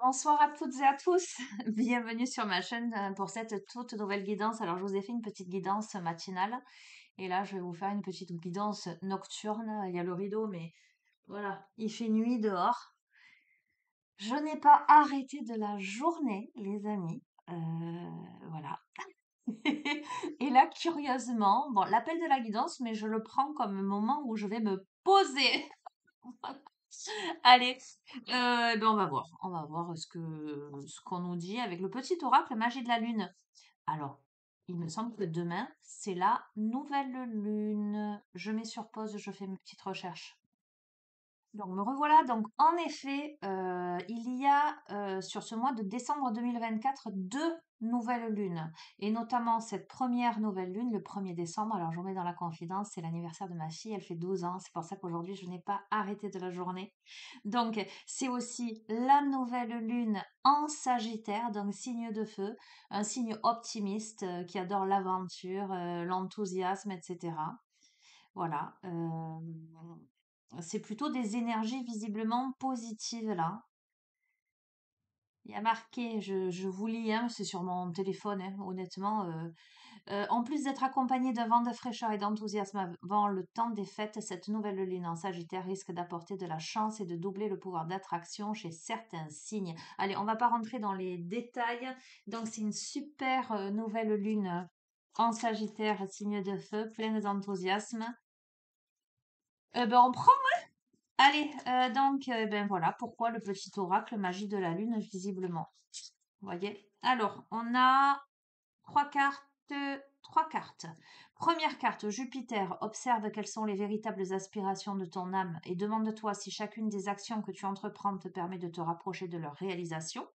Bonsoir à toutes et à tous. Bienvenue sur ma chaîne pour cette toute nouvelle guidance. Alors, je vous ai fait une petite guidance matinale et là, je vais vous faire une petite guidance nocturne. Il y a le rideau, mais voilà, il fait nuit dehors. Je n'ai pas arrêté de la journée, les amis. Voilà. Et là, curieusement, bon, l'appel de la guidance, mais je le prends comme un moment où je vais me poser. Allez, ben on va voir ce qu'on nous dit avec le petit oracle magie de la lune. Alors, il me semble que demain, c'est la nouvelle lune. Je mets sur pause, je fais mes petites recherches. Donc me revoilà. Donc en effet, il y a sur ce mois de décembre 2024 deux nouvelles lunes. Et notamment cette première nouvelle lune, le 1er décembre. Alors je vous mets dans la confidence, c'est l'anniversaire de ma fille, elle fait 12 ans. C'est pour ça qu'aujourd'hui je n'ai pas arrêté de la journée. Donc c'est aussi la nouvelle lune en Sagittaire, donc signe de feu, un signe optimiste qui adore l'aventure, l'enthousiasme, etc. Voilà. C'est plutôt des énergies visiblement positives là. Il y a marqué, je vous lis, hein, c'est sur mon téléphone, hein, honnêtement. En plus d'être accompagné d'un vent de fraîcheur et d'enthousiasme avant le temps des fêtes, cette nouvelle lune en Sagittaire risque d'apporter de la chance et de doubler le pouvoir d'attraction chez certains signes. Allez, on va pas rentrer dans les détails. Donc c'est une super nouvelle lune en Sagittaire, signe de feu, pleine d'enthousiasme. Ben on prend. Allez, donc, ben voilà pourquoi le petit oracle magie de la lune, visiblement. Vous voyez? Alors, on a trois cartes, trois cartes. Première carte, Jupiter. Observe quelles sont les véritables aspirations de ton âme et demande-toi si chacune des actions que tu entreprends te permet de te rapprocher de leur réalisation.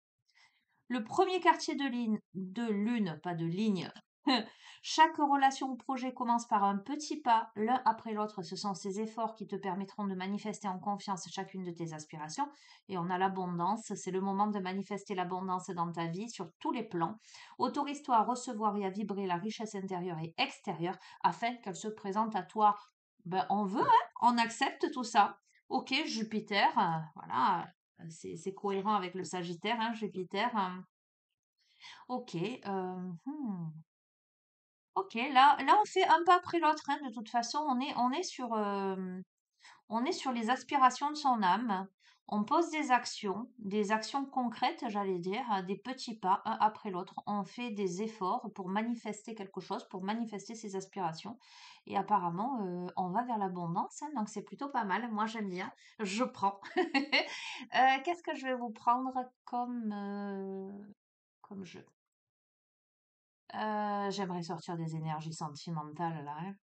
Le premier quartier de lune, pas de ligne. Chaque relation ou projet commence par un petit pas, l'un après l'autre. Ce sont ces efforts qui te permettront de manifester en confiance chacune de tes aspirations. Et on a l'abondance. C'est le moment de manifester l'abondance dans ta vie sur tous les plans. Autorise-toi à recevoir et à vibrer la richesse intérieure et extérieure afin qu'elle se présente à toi. Ben, on veut, hein, on accepte tout ça. Ok, Jupiter, voilà, c'est cohérent avec le Sagittaire, hein, Jupiter. Ok, ok, là on fait un pas après l'autre, hein, de toute façon, on est sur les aspirations de son âme. On pose des actions concrètes, j'allais dire, des petits pas, un après l'autre. On fait des efforts pour manifester quelque chose, pour manifester ses aspirations. Et apparemment, on va vers l'abondance, hein, donc c'est plutôt pas mal. Moi, j'aime bien. Je prends. Qu'est-ce que je vais vous prendre comme jeu? J'aimerais sortir des énergies sentimentales là, hein.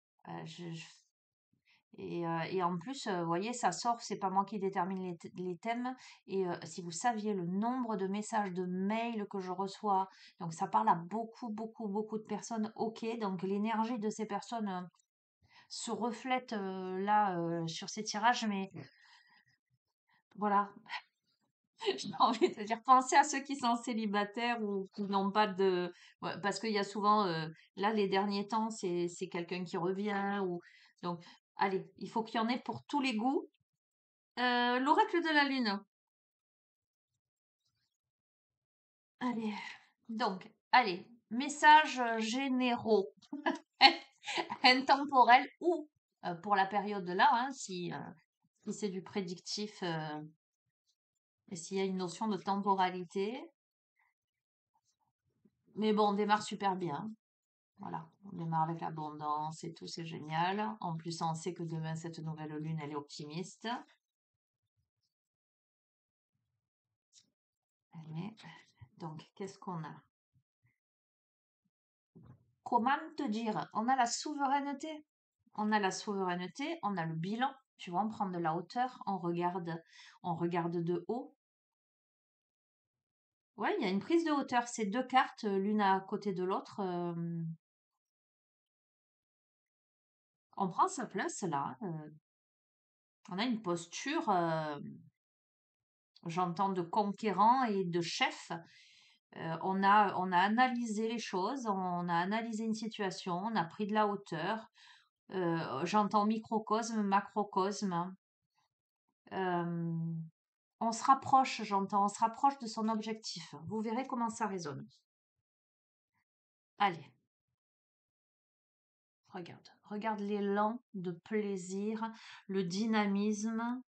Et en plus, vous voyez, ça sort, c'est pas moi qui détermine les thèmes. Et si vous saviez le nombre de messages, de mails que je reçois, donc ça parle à beaucoup, beaucoup, beaucoup de personnes. Ok, donc l'énergie de ces personnes se reflète là sur ces tirages, mais voilà, j'ai envie de dire, pensez à ceux qui sont célibataires ou qui n'ont pas de... Ouais, parce qu'il y a souvent, là, les derniers temps, c'est quelqu'un qui revient. Ou... Donc, allez, il faut qu'il y en ait pour tous les goûts. L'oracle de la lune. Allez, donc, allez, messages généraux, intemporels ou pour la période là, hein, si c'est du prédictif et s'il y a une notion de temporalité. Mais bon, on démarre super bien. Voilà, on démarre avec l'abondance et tout, c'est génial. En plus, on sait que demain, cette nouvelle lune, elle est optimiste. Allez, donc, qu'est-ce qu'on a? Comment te dire? On a la souveraineté. On a la souveraineté, on a le bilan. Tu vois, on prend de la hauteur, on regarde de haut. Ouais, il y a une prise de hauteur. Ces deux cartes, l'une à côté de l'autre, on prend sa place là. On a une posture, j'entends, de conquérant et de chef. On a analysé les choses, on a analysé une situation, on a pris de la hauteur. J'entends microcosme, macrocosme. On se rapproche, j'entends, on se rapproche de son objectif. Vous verrez comment ça résonne. Allez, regarde. Regarde l'élan de plaisir, le dynamisme,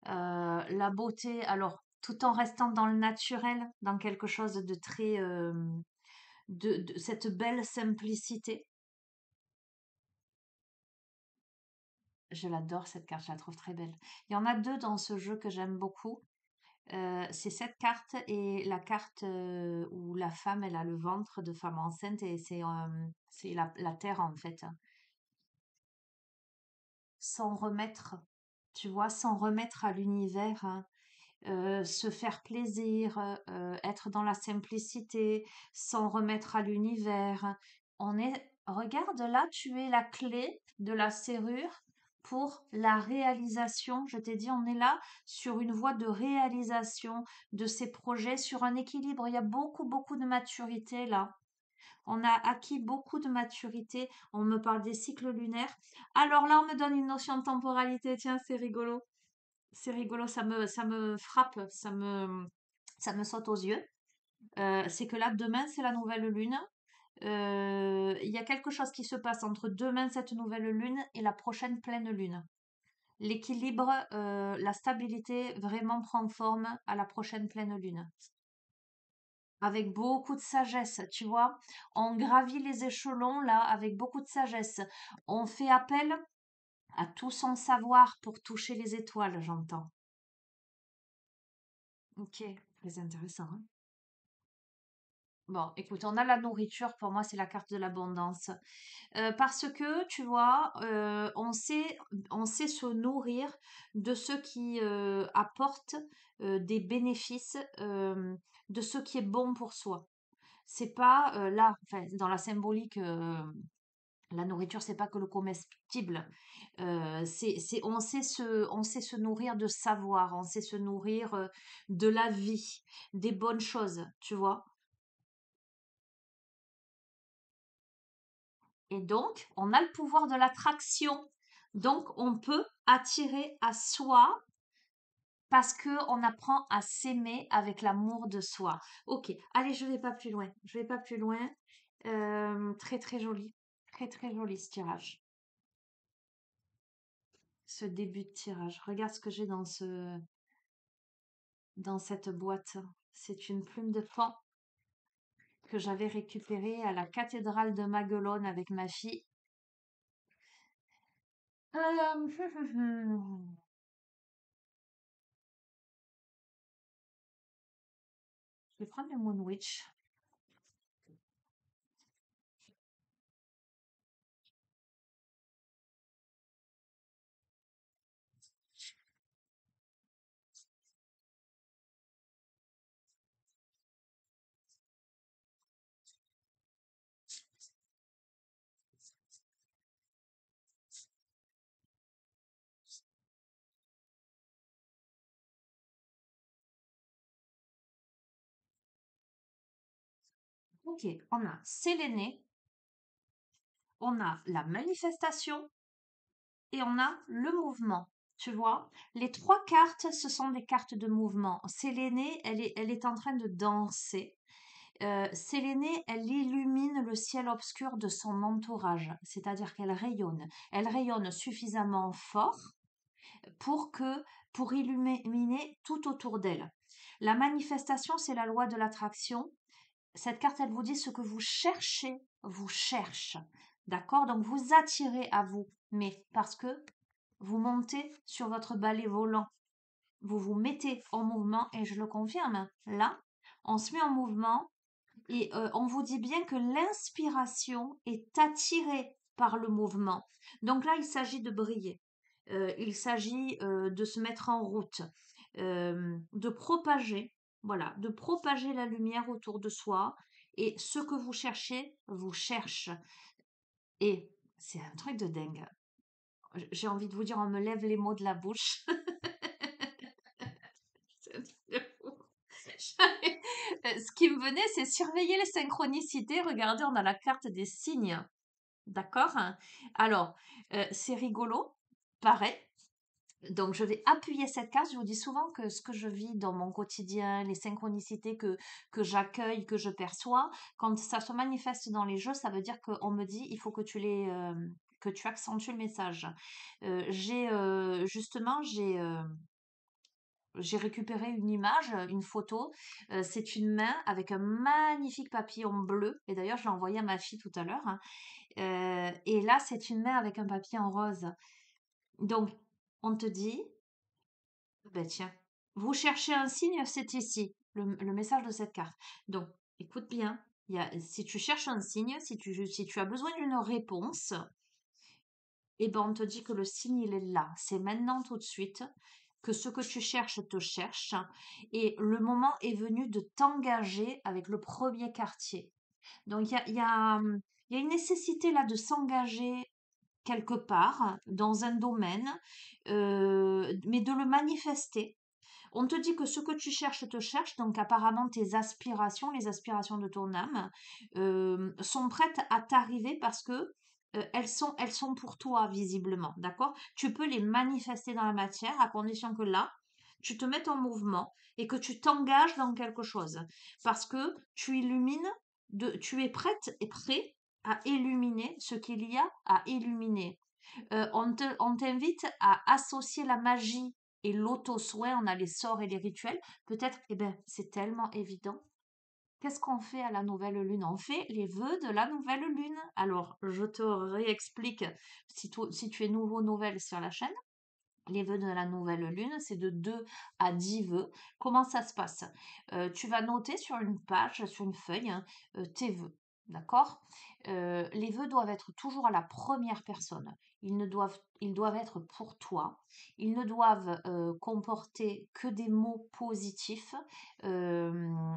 la beauté. Alors, tout en restant dans le naturel, dans quelque chose de très... de cette belle simplicité. Je l'adore cette carte, je la trouve très belle. Il y en a deux dans ce jeu que j'aime beaucoup. C'est cette carte et la carte où la femme, elle a le ventre de femme enceinte et c'est la terre en fait. S'en remettre, tu vois, s'en remettre à l'univers, hein, se faire plaisir, être dans la simplicité, s'en remettre à l'univers. Regarde là, tu es la clé de la serrure pour la réalisation. Je t'ai dit, on est là sur une voie de réalisation de ces projets, sur un équilibre. Il y a beaucoup, beaucoup de maturité là. On a acquis beaucoup de maturité. On me parle des cycles lunaires. Alors là, on me donne une notion de temporalité. Tiens, c'est rigolo. C'est rigolo, ça me frappe, ça me saute aux yeux. C'est que là, demain, c'est la nouvelle lune. Il y a quelque chose qui se passe entre demain, cette nouvelle lune, et la prochaine pleine lune. L'équilibre, la stabilité vraiment prend forme à la prochaine pleine lune. Avec beaucoup de sagesse, tu vois. On gravit les échelons là avec beaucoup de sagesse. On fait appel à tout son savoir pour toucher les étoiles, j'entends. Ok, très intéressant, hein. Bon, écoute, on a la nourriture, pour moi, c'est la carte de l'abondance. Parce que, tu vois, on sait se nourrir de ce qui apporte des bénéfices, de ce qui est bon pour soi. C'est pas là, enfin, dans la symbolique, la nourriture, c'est pas que le comestible. On sait se nourrir de savoir, on sait se nourrir de la vie, des bonnes choses, tu vois. Et donc, on a le pouvoir de l'attraction. Donc, on peut attirer à soi parce que on apprend à s'aimer avec l'amour de soi. Ok, allez, je vais pas plus loin. Je vais pas plus loin. Très très joli. Très très joli ce tirage. Ce début de tirage. Regarde ce que j'ai dans cette boîte. C'est une plume de pan que j'avais récupérée à la cathédrale de Maguelone avec ma fille. Je vais prendre le Moonwitch. Ok, on a Séléné, on a la manifestation et on a le mouvement. Tu vois, les trois cartes, ce sont des cartes de mouvement. Séléné, elle est en train de danser. Séléné, elle illumine le ciel obscur de son entourage, c'est-à-dire qu'elle rayonne. Elle rayonne suffisamment fort pour que, pour illuminer tout autour d'elle. La manifestation, c'est la loi de l'attraction. Cette carte, elle vous dit ce que vous cherchez, vous cherche. D'accord? Donc vous attirez à vous, mais parce que vous montez sur votre balai volant. Vous vous mettez en mouvement et je le confirme. Là, on se met en mouvement et on vous dit bien que l'inspiration est attirée par le mouvement. Donc là, il s'agit de briller. Il s'agit de se mettre en route, de propager, voilà, de propager la lumière autour de soi. Et ce que vous cherchez, vous cherche. Et c'est un truc de dingue. J'ai envie de vous dire, on me lève les mots de la bouche. C'est un truc de fou. Ce qui me venait, c'est surveiller les synchronicités. Regardez, on a la carte des signes. D'accord? Alors, c'est rigolo. Pareil. Donc, je vais appuyer cette carte. Je vous dis souvent que ce que je vis dans mon quotidien, les synchronicités que j'accueille, que je perçois, quand ça se manifeste dans les jeux, ça veut dire qu'on me dit, il faut que que tu accentues le message. Justement, j'ai récupéré une image, une photo. C'est une main avec un magnifique papillon bleu. Et d'ailleurs, je l'ai envoyé à ma fille tout à l'heure, hein. Et là, c'est une main avec un papillon rose. Donc, on te dit, ben tiens, vous cherchez un signe, c'est ici, le message de cette carte. Donc, écoute bien, si tu cherches un signe, si tu as besoin d'une réponse, eh ben on te dit que le signe, il est là. C'est maintenant tout de suite que ce que tu cherches te cherche. Et le moment est venu de t'engager avec le premier quartier. Donc, il y a une nécessité là de s'engager quelque part dans un domaine, mais de le manifester. On te dit que ce que tu cherches te cherche, donc apparemment tes aspirations, les aspirations de ton âme, sont prêtes à t'arriver parce que elles sont pour toi visiblement, d'accord? Tu peux les manifester dans la matière à condition que là, tu te mettes en mouvement et que tu t'engages dans quelque chose parce que tu illumines, tu es prête et prêt à illuminer ce qu'il y a à illuminer. On t'invite à associer la magie et l'auto-soin, on a les sorts et les rituels. Peut-être, eh ben, c'est tellement évident. Qu'est-ce qu'on fait à la nouvelle lune? On fait les vœux de la nouvelle lune. Alors, je te réexplique si tu es nouveau, nouvelle sur la chaîne. Les vœux de la nouvelle lune, c'est de 2 à 10 vœux. Comment ça se passe? Tu vas noter sur une page, sur une feuille, hein, tes vœux. D'accord? Les vœux doivent être toujours à la première personne. Ils doivent être pour toi. Ils ne doivent comporter que des mots positifs. Euh,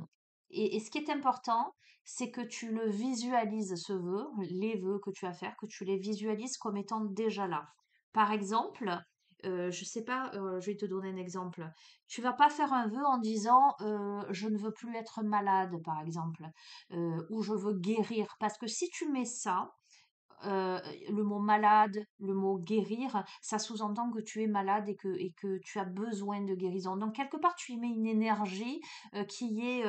et ce qui est important, c'est que tu le visualises, ce vœu, les vœux que tu vas faire, que tu les visualises comme étant déjà là. Par exemple, je sais pas, je vais te donner un exemple. Tu vas pas faire un vœu en disant je ne veux plus être malade, par exemple, ou je veux guérir. Parce que si tu mets ça, le mot malade, le mot guérir, ça sous-entend que tu es malade et que tu as besoin de guérison. Donc, quelque part, tu y mets une énergie qui est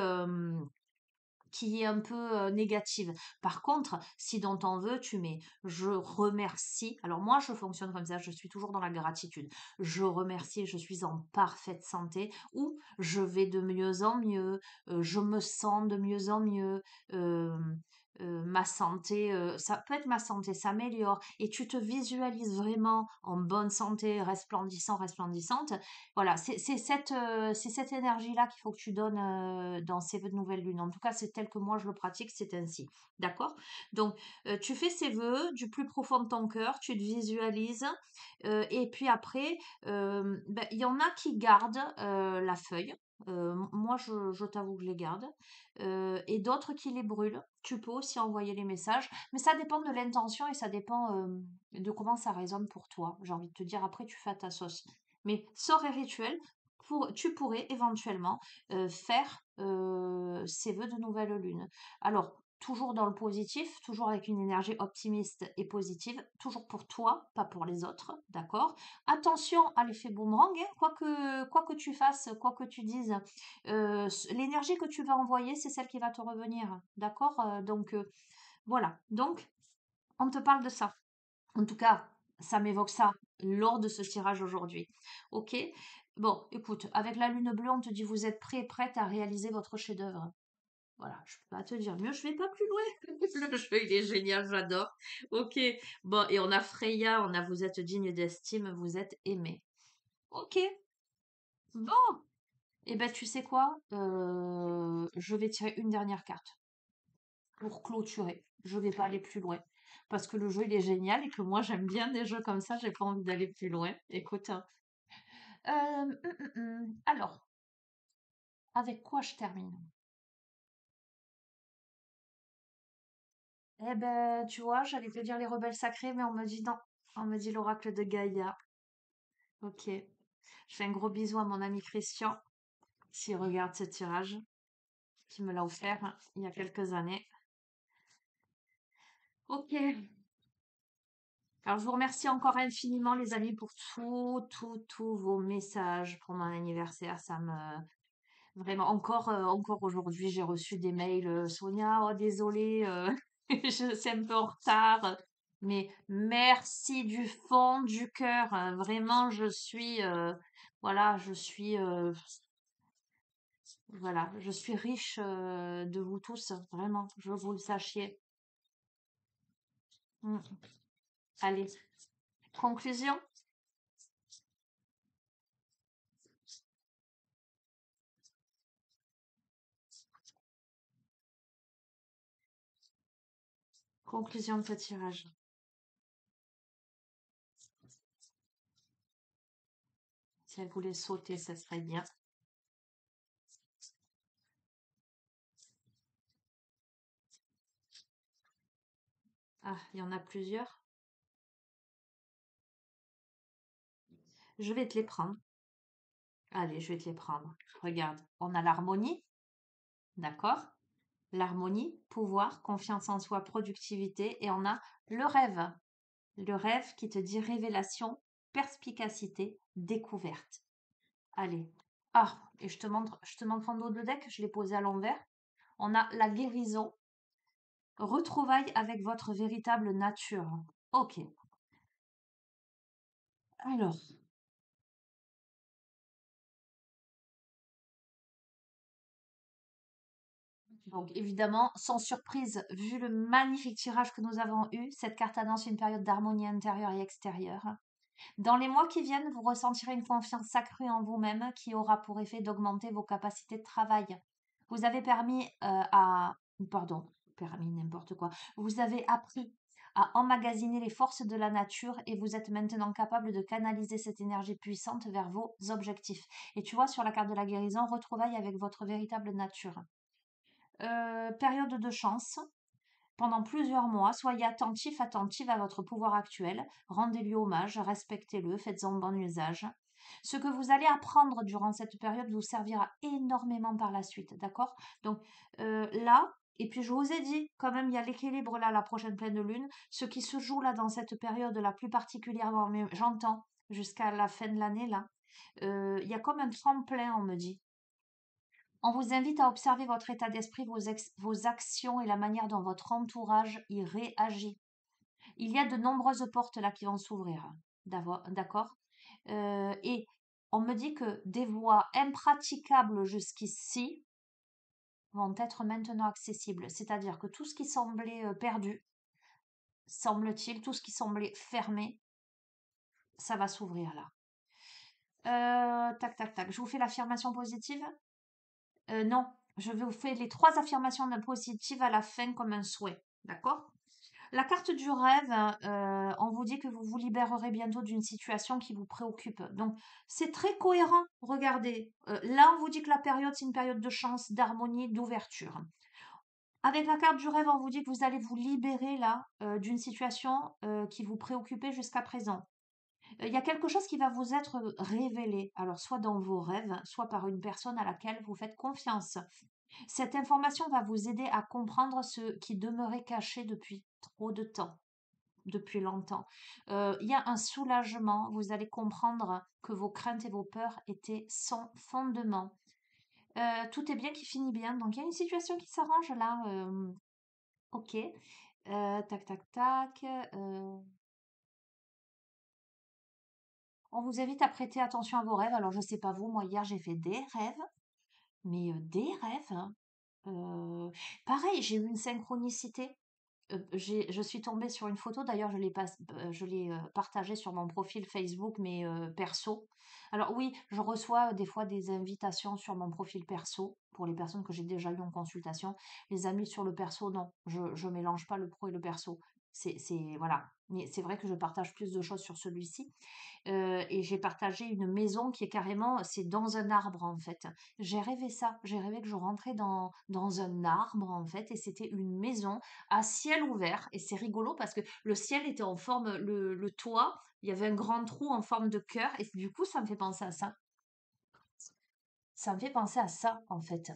un peu négative. Par contre, si dans ton vœu, tu mets je remercie, alors moi je fonctionne comme ça, je suis toujours dans la gratitude. Je remercie, je suis en parfaite santé, ou je vais de mieux en mieux, je me sens de mieux en mieux, euh, ma santé, ça peut être ma santé s'améliore, et tu te visualises vraiment en bonne santé, resplendissant, resplendissante. Voilà, c'est cette énergie-là qu'il faut que tu donnes dans ces vœux de nouvelle lune. En tout cas, c'est tel que moi je le pratique, c'est ainsi. D'accord? Donc, tu fais ces vœux du plus profond de ton cœur, tu te visualises, et puis après, ben, il y en a qui gardent la feuille. Moi, je t'avoue que je les garde. Et d'autres qui les brûlent. Tu peux aussi envoyer les messages, mais ça dépend de l'intention et ça dépend de comment ça résonne pour toi. J'ai envie de te dire, après, tu fais à ta sauce. Mais sort et rituel, tu pourrais éventuellement faire ces vœux de nouvelle lune. Alors, toujours dans le positif, toujours avec une énergie optimiste et positive, toujours pour toi, pas pour les autres, d'accord? Attention à l'effet boomerang, hein, quoi que tu fasses, quoi que tu dises, l'énergie que tu vas envoyer, c'est celle qui va te revenir, d'accord? Voilà, donc on te parle de ça. En tout cas, ça m'évoque ça lors de ce tirage aujourd'hui. Ok? Bon, écoute, avec la lune bleue, on te dit vous êtes prêt et prête à réaliser votre chef-d'œuvre. Voilà, je peux pas te dire mieux, je vais pas plus loin. Le jeu, il est génial, j'adore. Ok, bon, et on a Freya, on a vous êtes digne d'estime, vous êtes aimé. Ok, bon, et ben tu sais quoi? Je vais tirer une dernière carte pour clôturer. Je vais pas aller plus loin. Parce que le jeu, il est génial et que moi, j'aime bien des jeux comme ça, j'ai pas envie d'aller plus loin. Écoute, hein. Alors, avec quoi je termine? Eh ben, tu vois, j'allais te dire les rebelles sacrés, mais on me dit non. On me dit l'oracle de Gaïa. Ok. Je fais un gros bisou à mon ami Christian, s'il regarde ce tirage, qui me l'a offert il y a quelques années. Ok. Alors, je vous remercie encore infiniment, les amis, pour tous vos messages pour mon anniversaire. Ça me, vraiment, encore aujourd'hui, j'ai reçu des mails. Sonia, oh, désolée, je suis un peu en retard. Mais merci du fond du cœur. Vraiment, voilà, voilà, je suis riche de vous tous. Vraiment, je veux que vous le sachiez. Mm. Allez, conclusion? Conclusion de ce tirage. Si elle voulait sauter, ça serait bien. Ah, il y en a plusieurs. Je vais te les prendre. Allez, je vais te les prendre. Regarde, on a l'harmonie, d'accord? L'harmonie, pouvoir, confiance en soi, productivité. Et on a le rêve. Le rêve qui te dit révélation, perspicacité, découverte. Allez. Ah, et je te montre en dos de deck, je l'ai posé à l'envers. On a la guérison, retrouvailles avec votre véritable nature. Ok. Alors, donc évidemment, sans surprise, vu le magnifique tirage que nous avons eu, cette carte annonce une période d'harmonie intérieure et extérieure. Dans les mois qui viennent, vous ressentirez une confiance accrue en vous-même qui aura pour effet d'augmenter vos capacités de travail. Vous avez permis n'importe quoi. Vous avez appris à emmagasiner les forces de la nature et vous êtes maintenant capable de canaliser cette énergie puissante vers vos objectifs. Et tu vois, sur la carte de la guérison, retrouvaille avec votre véritable nature. Période de chance. Pendant plusieurs mois, soyez attentif, attentive à votre pouvoir actuel. Rendez-lui hommage, respectez-le, faites-en bon usage. Ce que vous allez apprendre durant cette période vous servira énormément par la suite, d'accord? Donc là, et puis je vous ai dit, quand même, il y a l'équilibre là, la prochaine pleine lune. Ce qui se joue là dans cette période là, plus particulièrement, mais j'entends jusqu'à la fin de l'année là, il y a comme un tremplin, on me dit. On vous invite à observer votre état d'esprit, vos actions et la manière dont votre entourage y réagit. Il y a de nombreuses portes là qui vont s'ouvrir. D'accord? Et on me dit que des voies impraticables jusqu'ici vont être maintenant accessibles. C'est-à-dire que tout ce qui semblait perdu, semble-t-il, tout ce qui semblait fermé, ça va s'ouvrir là. Tac, tac, tac. Je vous fais l'affirmation positive. Non, je vous fais les trois affirmations positives à la fin comme un souhait. D'accord? La carte du rêve, on vous dit que vous vous libérerez bientôt d'une situation qui vous préoccupe. Donc, c'est très cohérent. Regardez, là, on vous dit que la période, c'est une période de chance, d'harmonie, d'ouverture. Avec la carte du rêve, on vous dit que vous allez vous libérer là d'une situation qui vous préoccupait jusqu'à présent. Il y a quelque chose qui va vous être révélé, alors soit dans vos rêves, soit par une personne à laquelle vous faites confiance. Cette information va vous aider à comprendre ce qui demeurait caché depuis trop de temps, depuis longtemps. Il y a un soulagement, vous allez comprendre que vos craintes et vos peurs étaient sans fondement. Tout est bien qui finit bien, donc il y a une situation qui s'arrange là. Ok. Tac, tac, tac. On vous invite à prêter attention à vos rêves. Alors, je sais pas vous, moi hier j'ai fait des rêves, mais des rêves, hein. Euh, Pareil, j'ai eu une synchronicité. Je suis tombée sur une photo, d'ailleurs je l'ai partagée sur mon profil Facebook, mais perso. Alors oui, je reçois des fois des invitations sur mon profil perso pour les personnes que j'ai déjà eues en consultation. Les amis sur le perso, non, je mélange pas le pro et le perso. Voilà. Mais c'est vrai que je partage plus de choses sur celui-ci. Et j'ai partagé une maison qui est carrément, c'est dans un arbre en fait. J'ai rêvé ça, j'ai rêvé que je rentrais dans un arbre en fait, et c'était une maison à ciel ouvert. Et c'est rigolo parce que le ciel était en forme, le toit, il y avait un grand trou en forme de cœur, et du coup ça me fait penser à ça. Ça me fait penser à ça en fait.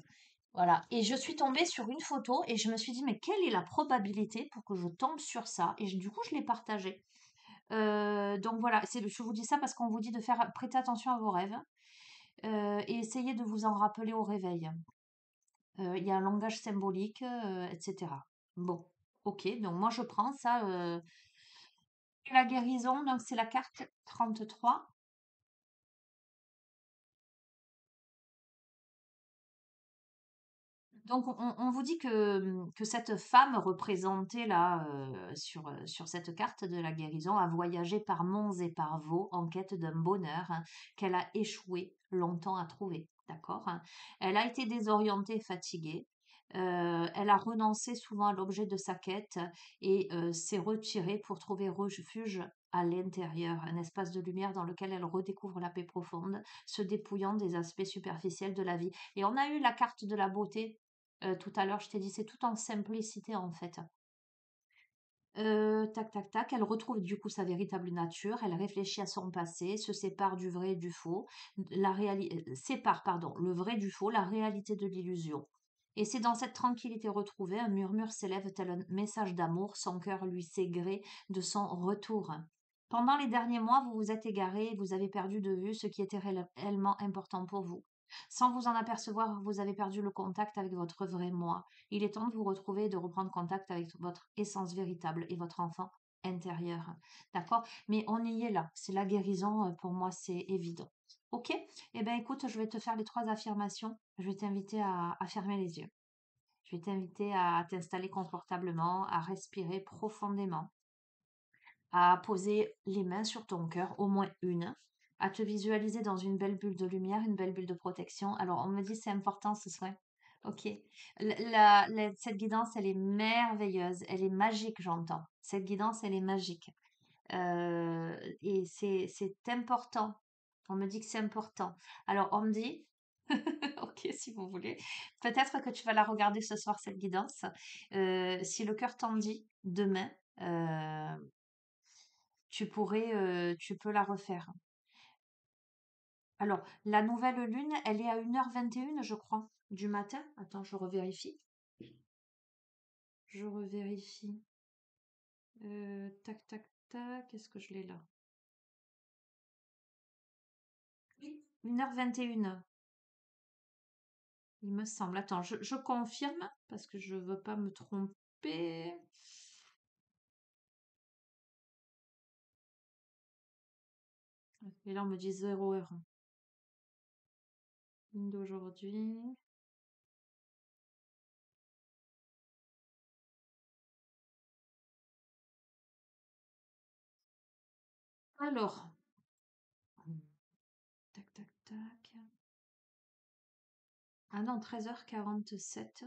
Voilà. Et je suis tombée sur une photo et je me suis dit, mais quelle est la probabilité pour que je tombe sur ça? Et du coup, je l'ai partagée. Donc voilà, je vous dis ça parce qu'on vous dit de faire prêter attention à vos rêves, et essayer de vous en rappeler au réveil. Il y a un langage symbolique, etc. Bon, ok, donc moi je prends ça, la guérison, donc c'est la carte 33. Donc on vous dit que cette femme représentée là, sur cette carte de la guérison a voyagé par monts et par vaux en quête d'un bonheur, hein, qu'elle a échoué longtemps à trouver, d'accord, hein. Elle a été désorientée, fatiguée, elle a renoncé souvent à l'objet de sa quête et s'est retirée pour trouver refuge à l'intérieur, un espace de lumière dans lequel elle redécouvre la paix profonde, se dépouillant des aspects superficiels de la vie. Et on a eu la carte de la beauté tout à l'heure, je t'ai dit, c'est tout en simplicité en fait. Tac, tac, tac, elle retrouve du coup sa véritable nature, elle réfléchit à son passé, se sépare du vrai et du faux, sépare, pardon, le vrai du faux, la réalité de l'illusion. Et c'est dans cette tranquillité retrouvée, un murmure s'élève tel un message d'amour, son cœur lui sait gré de son retour. Pendant les derniers mois, vous vous êtes égaré, vous avez perdu de vue ce qui était réellement important pour vous. Sans vous en apercevoir, vous avez perdu le contact avec votre vrai moi. Il est temps de vous retrouver et de reprendre contact avec votre essence véritable et votre enfant intérieur. D'accord? Mais on y est là. C'est la guérison, pour moi, c'est évident. Ok? Eh bien, écoute, je vais te faire les 3 affirmations. Je vais t'inviter à fermer les yeux. Je vais t'inviter à t'installer confortablement, à respirer profondément, à poser les mains sur ton cœur, au moins une, à te visualiser dans une belle bulle de lumière, une belle bulle de protection. Alors, on me dit c'est important ce soin. Ok. Cette guidance, elle est merveilleuse, elle est magique, j'entends. Cette guidance, elle est magique. Et c'est important. On me dit que c'est important. Alors, on me dit, ok, si vous voulez, peut-être que tu vas la regarder ce soir, cette guidance. Si le cœur t'en dit, demain, euh, tu peux la refaire. Alors, la nouvelle lune, elle est à 1h21, je crois, du matin. Attends, je revérifie. Je revérifie. Tac, tac, tac. Est-ce que je l'ai là? Oui, 1h21, il me semble. Attends, je confirme parce que je veux pas me tromper. Et là, on me dit 0 heure d'aujourd'hui. Alors, tac, tac, tac. Ah non, 13h47.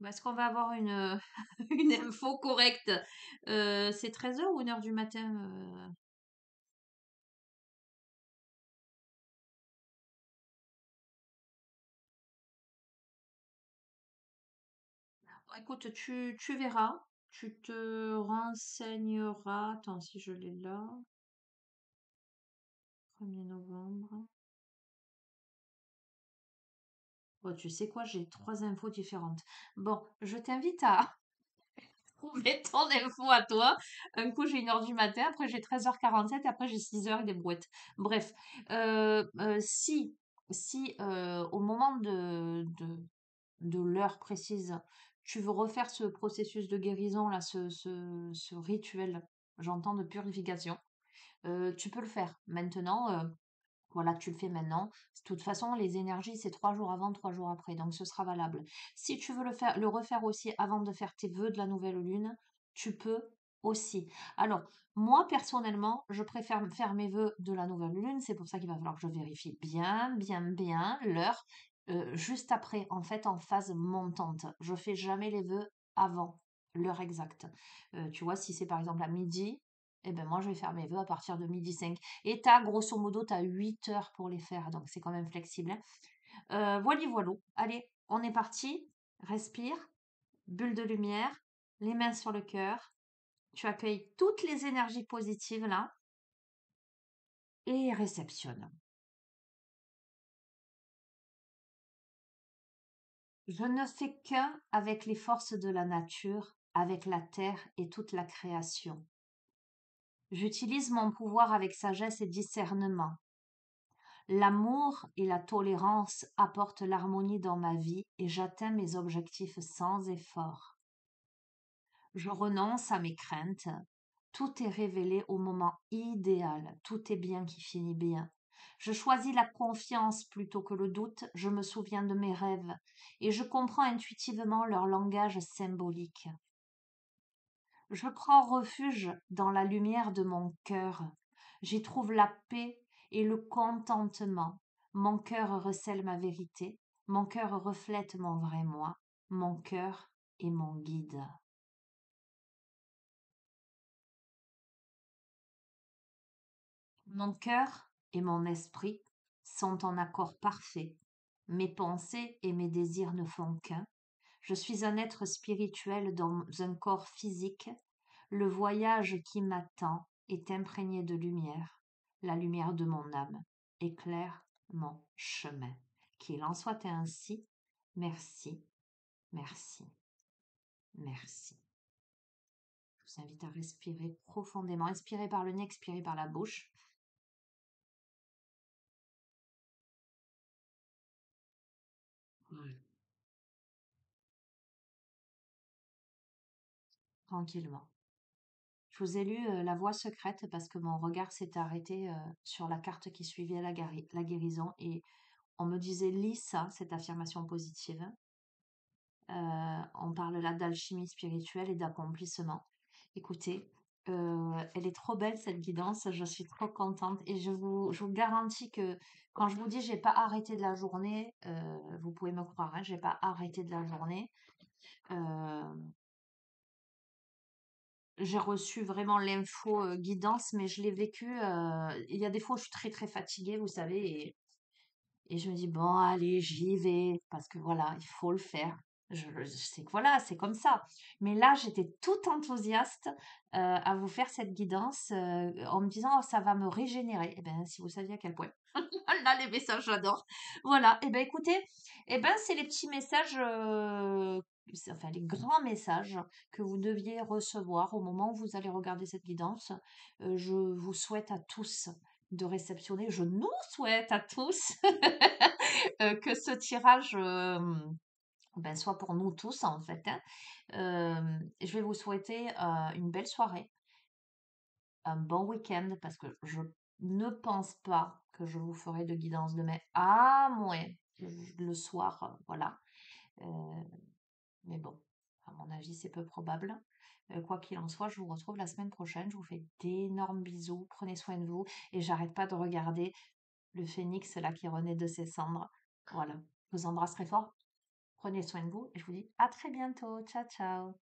Est-ce qu'on va avoir une info correcte? C'est 13h ou 1h du matin? Bon, écoute, tu verras, tu te renseigneras. Attends, si je l'ai là, 1er novembre. Oh, tu sais quoi, j'ai 3 infos différentes. Bon, je t'invite à trouver ton info à toi. Un coup, j'ai 1h du matin, après j'ai 13h47, après j'ai 6h et des brouettes. Bref, si au moment de l'heure précise, tu veux refaire ce processus de guérison, là, ce rituel, j'entends, de purification, tu peux le faire. Maintenant, voilà, tu le fais maintenant. De toute façon, les énergies, c'est 3 jours avant, 3 jours après, donc ce sera valable. Si tu veux le refaire aussi avant de faire tes vœux de la nouvelle lune, tu peux aussi. Alors, moi, personnellement, je préfère faire mes vœux de la nouvelle lune. C'est pour ça qu'il va falloir que je vérifie bien, bien, bien l'heure, juste après, en fait, en phase montante. Je fais jamais les vœux avant l'heure exacte. Tu vois, si c'est par exemple à midi, eh ben moi, je vais faire mes vœux à partir de 12h05. Et grosso modo, tu as 8 heures pour les faire, donc c'est quand même flexible, hein. Voilà, voilà. Allez, on est parti. Respire, bulle de lumière, les mains sur le cœur. Tu accueilles toutes les énergies positives là et réceptionne. Je ne fais qu'un avec les forces de la nature, avec la terre et toute la création. J'utilise mon pouvoir avec sagesse et discernement. L'amour et la tolérance apportent l'harmonie dans ma vie et j'atteins mes objectifs sans effort. Je renonce à mes craintes. Tout est révélé au moment idéal. Tout est bien qui finit bien. Je choisis la confiance plutôt que le doute. Je me souviens de mes rêves et je comprends intuitivement leur langage symbolique. Je prends refuge dans la lumière de mon cœur. J'y trouve la paix et le contentement. Mon cœur recèle ma vérité. Mon cœur reflète mon vrai moi. Mon cœur est mon guide. Mon cœur et mon esprit sont en accord parfait. Mes pensées et mes désirs ne font qu'un. Je suis un être spirituel dans un corps physique. Le voyage qui m'attend est imprégné de lumière. La lumière de mon âme éclaire mon chemin. Qu'il en soit ainsi. Merci, merci, merci. Je vous invite à respirer profondément. Inspirez par le nez, expirez par la bouche. Voilà. Tranquillement. Je vous ai lu La Voie secrète parce que mon regard s'est arrêté sur la carte qui suivait la guérison et on me disait lis ça, cette affirmation positive. On parle là d'alchimie spirituelle et d'accomplissement. Écoutez, elle est trop belle cette guidance, je suis trop contente et je vous garantis que quand je vous dis j'ai pas arrêté de la journée, vous pouvez me croire, hein, j'ai pas arrêté de la journée. Euh, J'ai reçu vraiment l'info guidance, mais je l'ai vécu. Il y a des fois où je suis très très fatiguée, vous savez, et je me dis, bon, allez, j'y vais, parce que voilà, il faut le faire. Je sais que voilà, c'est comme ça. Mais là, j'étais toute enthousiaste à vous faire cette guidance en me disant, oh, ça va me régénérer. Eh bien, si vous saviez à quel point. Là, les messages, j'adore. Voilà. Eh bien, écoutez, eh ben, c'est les petits messages, enfin, les grands messages que vous deviez recevoir au moment où vous allez regarder cette guidance. Je vous souhaite à tous de réceptionner. Je nous souhaite à tous que ce tirage ben, soit pour nous tous, en fait, hein. Je vais vous souhaiter une belle soirée, un bon week-end, parce que je ne pense pas que je vous ferai de guidance demain, à moins le soir, voilà. Euh, mais bon, à mon avis, c'est peu probable. Quoi qu'il en soit, je vous retrouve la semaine prochaine. Je vous fais d'énormes bisous. Prenez soin de vous. Et j'arrête pas de regarder le phénix là qui renaît de ses cendres. Voilà. Je vous embrasse très fort. Prenez soin de vous. Et je vous dis à très bientôt. Ciao, ciao.